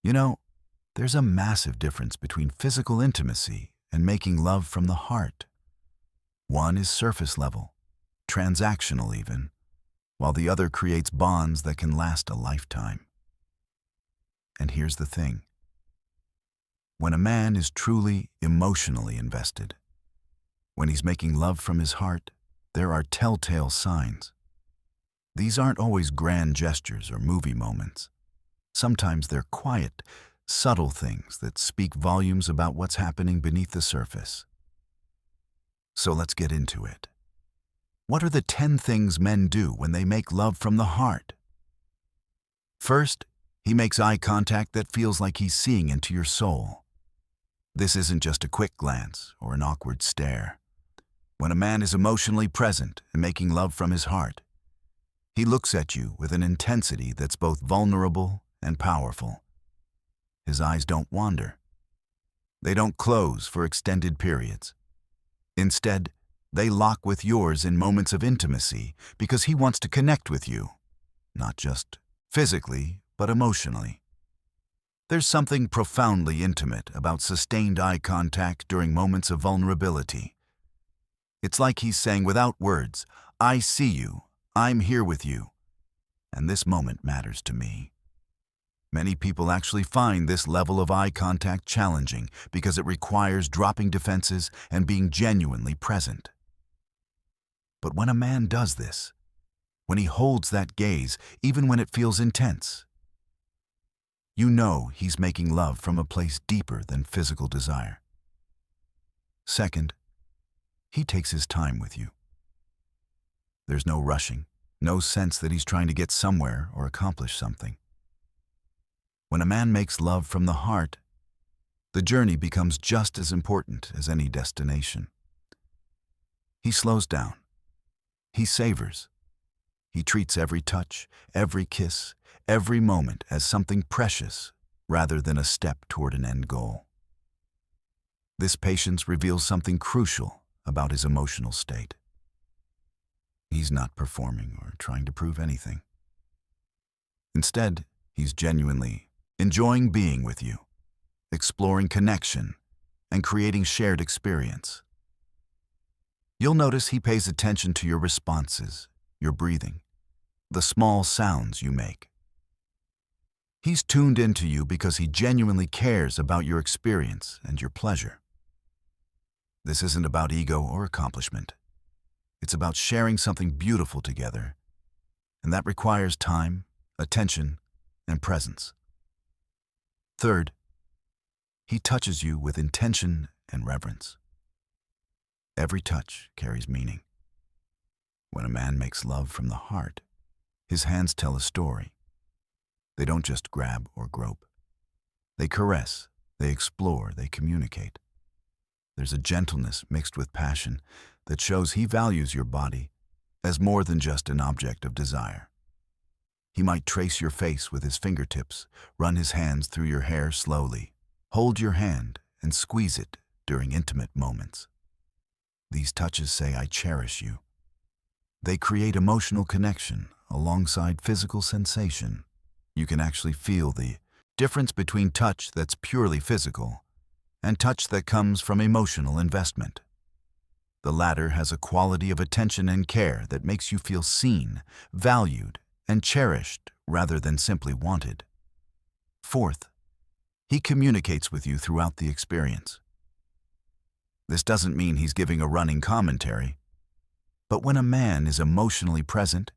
You know, there's a massive difference between physical intimacy and making love from the heart. One is surface level, transactional even, while the other creates bonds that can last a lifetime. And here's the thing. When a man is truly emotionally invested, when he's making love from his heart, there are telltale signs. These aren't always grand gestures or movie moments. Sometimes they're quiet, subtle things that speak volumes about what's happening beneath the surface. So let's get into it. What are the 10 things men do when they make love from the heart? First, he makes eye contact that feels like he's seeing into your soul. This isn't just a quick glance or an awkward stare. When a man is emotionally present and making love from his heart, he looks at you with an intensity that's both vulnerable and powerful. His eyes don't wander. They don't close for extended periods. Instead, they lock with yours in moments of intimacy because he wants to connect with you, not just physically, but emotionally. There's something profoundly intimate about sustained eye contact during moments of vulnerability. It's like he's saying without words, "I see you, I'm here with you, and this moment matters to me." Many people actually find this level of eye contact challenging because it requires dropping defenses and being genuinely present. But when a man does this, when he holds that gaze, even when it feels intense, you know he's making love from a place deeper than physical desire. Second, he takes his time with you. There's no rushing, no sense that he's trying to get somewhere or accomplish something. When a man makes love from the heart, the journey becomes just as important as any destination. He slows down. He savors. He treats every touch, every kiss, every moment as something precious rather than a step toward an end goal. This patience reveals something crucial about his emotional state. He's not performing or trying to prove anything. Instead, he's genuinely enjoying being with you, exploring connection, and creating shared experience. You'll notice he pays attention to your responses, your breathing, the small sounds you make. He's tuned into you because he genuinely cares about your experience and your pleasure. This isn't about ego or accomplishment. It's about sharing something beautiful together, and that requires time, attention, and presence. Third, he touches you with intention and reverence. Every touch carries meaning. When a man makes love from the heart, his hands tell a story. They don't just grab or grope. They caress, they explore, they communicate. There's a gentleness mixed with passion that shows he values your body as more than just an object of desire. He might trace your face with his fingertips, run his hands through your hair slowly, hold your hand, and squeeze it during intimate moments. These touches say, "I cherish you." They create emotional connection alongside physical sensation. You can actually feel the difference between touch that's purely physical and touch that comes from emotional investment. The latter has a quality of attention and care that makes you feel seen, valued, and cherished rather than simply wanted. Fourth, he communicates with you throughout the experience. This doesn't mean he's giving a running commentary, but when a man is emotionally present,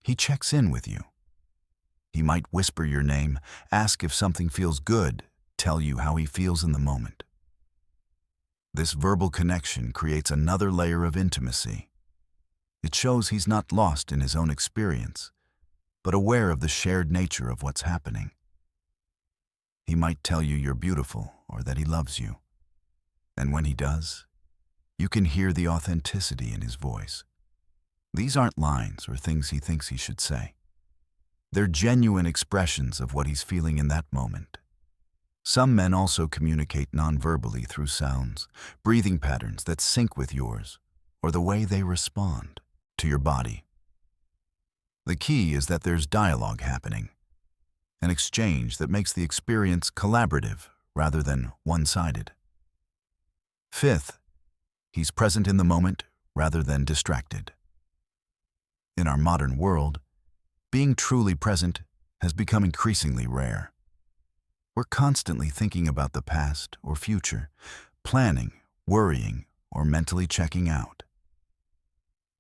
he checks in with you. He might whisper your name, ask if something feels good, tell you how he feels in the moment. This verbal connection creates another layer of intimacy. It shows he's not lost in his own experience, but aware of the shared nature of what's happening. He might tell you you're beautiful or that he loves you. And when he does, you can hear the authenticity in his voice. These aren't lines or things he thinks he should say. They're genuine expressions of what he's feeling in that moment. Some men also communicate nonverbally through sounds, breathing patterns that sync with yours, or the way they respond to your body. The key is that there's dialogue happening. an exchange that makes the experience collaborative rather than one-sided. Fifth, he's present in the moment rather than distracted. In our modern world, being truly present has become increasingly rare. We're constantly thinking about the past or future, planning, worrying, or mentally checking out.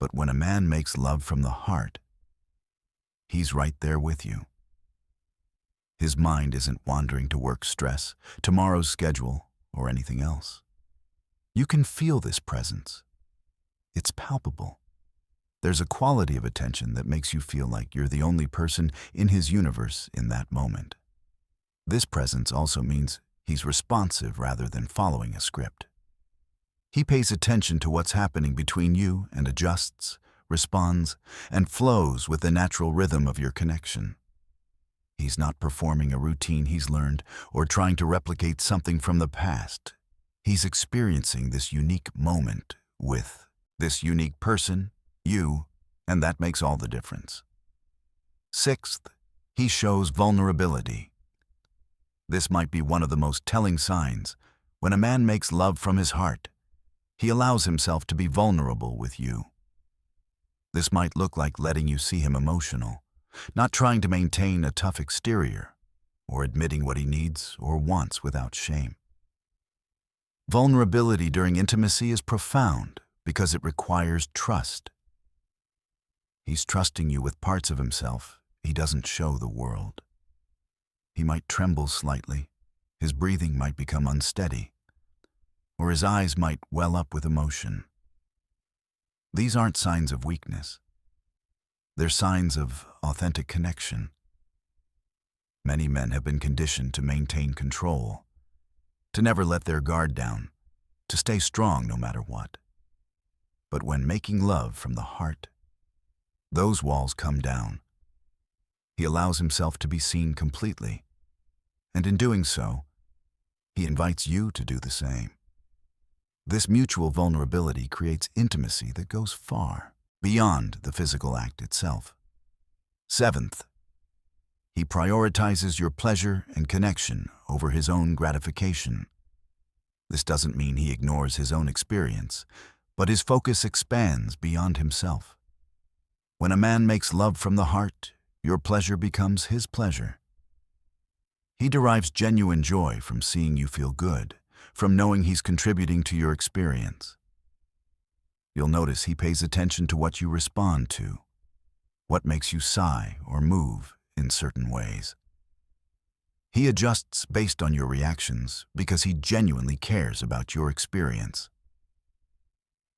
But when a man makes love from the heart, he's right there with you. His mind isn't wandering to work stress, tomorrow's schedule, or anything else. You can feel this presence. It's palpable. There's a quality of attention that makes you feel like you're the only person in his universe in that moment. This presence also means he's responsive rather than following a script. He pays attention to what's happening between you and adjusts, responds, and flows with the natural rhythm of your connection. He's not performing a routine he's learned or trying to replicate something from the past. He's experiencing this unique moment with this unique person, you, and that makes all the difference. Sixth, he shows vulnerability. This might be one of the most telling signs. When a man makes love from his heart, he allows himself to be vulnerable with you. This might look like letting you see him emotional, not trying to maintain a tough exterior, or admitting what he needs or wants without shame. Vulnerability during intimacy is profound because it requires trust. He's trusting you with parts of himself he doesn't show the world. He might tremble slightly, his breathing might become unsteady, or his eyes might well up with emotion. These aren't signs of weakness. They're signs of authentic connection. Many men have been conditioned to maintain control, to never let their guard down, to stay strong no matter what. But when making love from the heart, those walls come down. He allows himself to be seen completely, and in doing so, he invites you to do the same. This mutual vulnerability creates intimacy that goes far beyond the physical act itself. Seventh, he prioritizes your pleasure and connection over his own gratification. This doesn't mean he ignores his own experience, but his focus expands beyond himself. When a man makes love from the heart, your pleasure becomes his pleasure. He derives genuine joy from seeing you feel good, from knowing he's contributing to your experience. You'll notice he pays attention to what you respond to, what makes you sigh or move in certain ways. He adjusts based on your reactions because he genuinely cares about your experience.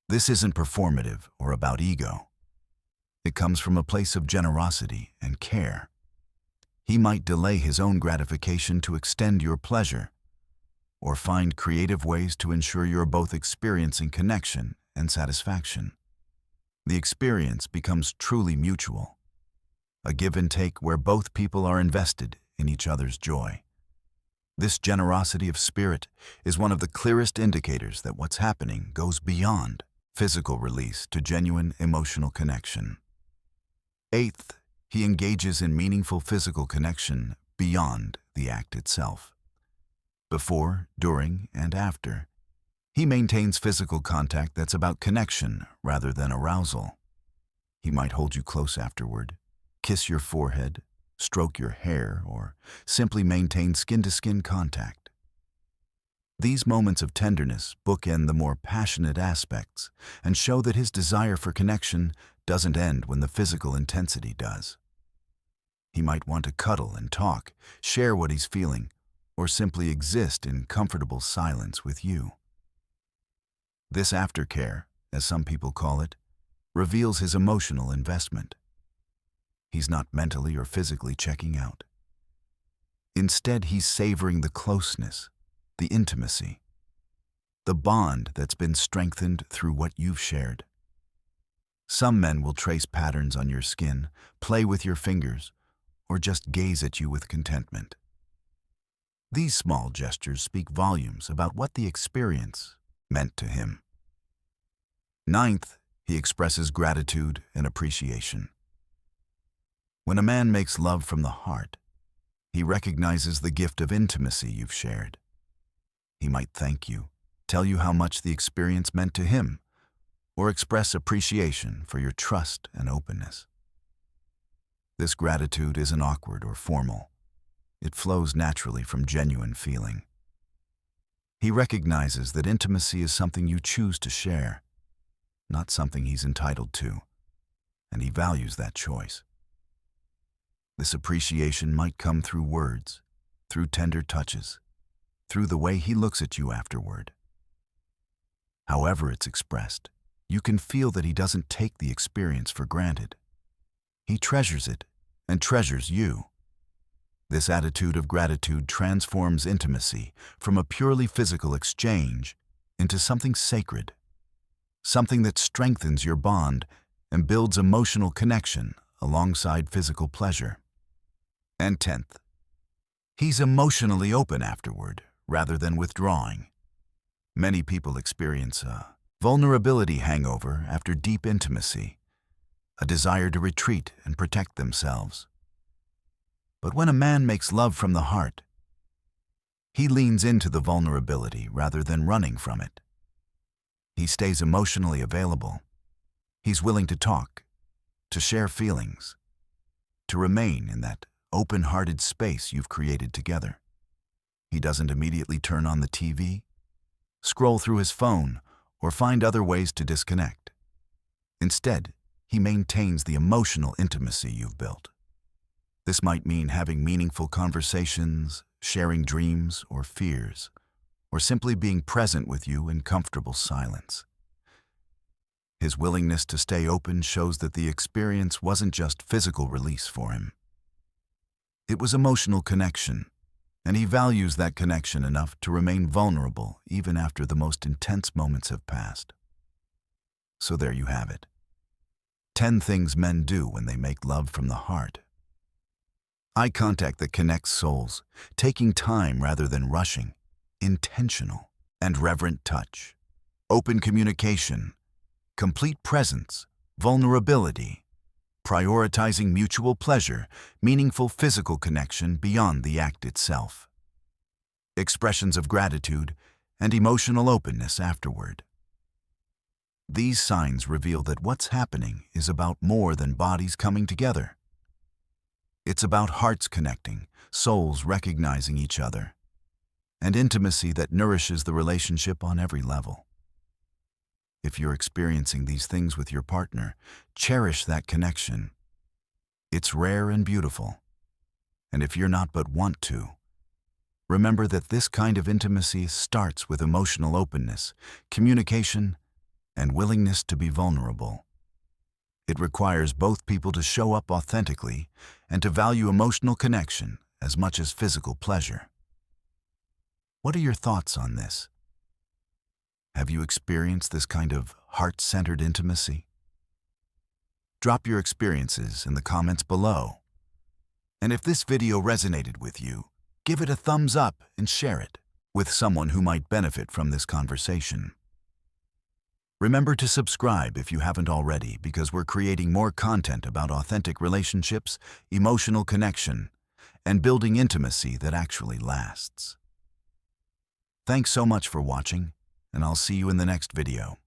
This isn't performative or about ego. It comes from a place of generosity and care. He might delay his own gratification to extend your pleasure, or find creative ways to ensure you're both experiencing connection and satisfaction. The experience becomes truly mutual, a give and take where both people are invested in each other's joy. This generosity of spirit is one of the clearest indicators that what's happening goes beyond physical release to genuine emotional connection. Eighth, he engages in meaningful physical connection beyond the act itself. Before, during, and after, he maintains physical contact that's about connection rather than arousal. He might hold you close afterward, kiss your forehead, stroke your hair, or simply maintain skin-to-skin contact. These moments of tenderness bookend the more passionate aspects and show that his desire for connection doesn't end when the physical intensity does. He might want to cuddle and talk, share what he's feeling, or simply exist in comfortable silence with you. This aftercare, as some people call it, reveals his emotional investment. He's not mentally or physically checking out. Instead, he's savoring the closeness, the intimacy, the bond that's been strengthened through what you've shared. Some men will trace patterns on your skin, play with your fingers, or just gaze at you with contentment. These small gestures speak volumes about what the experience meant to him. Ninth, he expresses gratitude and appreciation. When a man makes love from the heart, He recognizes the gift of intimacy you've shared. He might thank you, tell you how much the experience meant to him, or express appreciation for your trust and openness. This gratitude isn't awkward or formal. It flows naturally from genuine feeling. He recognizes that intimacy is something you choose to share, not something he's entitled to, and he values that choice. This appreciation might come through words, through tender touches, through the way he looks at you afterward. However it's expressed, you can feel that he doesn't take the experience for granted. He treasures it and treasures you. This attitude of gratitude transforms intimacy from a purely physical exchange into something sacred, something that strengthens your bond and builds emotional connection alongside physical pleasure. And 10th, he's emotionally open afterward rather than withdrawing. Many people experience a vulnerability hangover after deep intimacy, a desire to retreat and protect themselves. But when a man makes love from the heart, he leans into the vulnerability rather than running from it. He stays emotionally available. He's willing to talk, to share feelings, to remain in that open-hearted space you've created together. He doesn't immediately turn on the TV, scroll through his phone, or find other ways to disconnect. Instead, he maintains the emotional intimacy you've built. This might mean having meaningful conversations, sharing dreams or fears, or simply being present with you in comfortable silence. His willingness to stay open shows that the experience wasn't just physical release for him. It was emotional connection, and he values that connection enough to remain vulnerable even after the most intense moments have passed. So there you have it. 10 things men do when they make love from the heart. Eye contact that connects souls, taking time rather than rushing, intentional and reverent touch, open communication, complete presence, vulnerability, prioritizing mutual pleasure, meaningful physical connection beyond the act itself, expressions of gratitude, and emotional openness afterward. These signs reveal that what's happening is about more than bodies coming together. It's about hearts connecting, souls recognizing each other, and intimacy that nourishes the relationship on every level. If you're experiencing these things with your partner, cherish that connection. It's rare and beautiful. And if you're not but want to, remember that this kind of intimacy starts with emotional openness, communication, and willingness to be vulnerable. It requires both people to show up authentically and to value emotional connection as much as physical pleasure. What are your thoughts on this? Have you experienced this kind of heart-centered intimacy? Drop your experiences in the comments below. And if this video resonated with you, give it a thumbs up and share it with someone who might benefit from this conversation. Remember to subscribe if you haven't already, because we're creating more content about authentic relationships, emotional connection, and building intimacy that actually lasts. Thanks so much for watching, and I'll see you in the next video.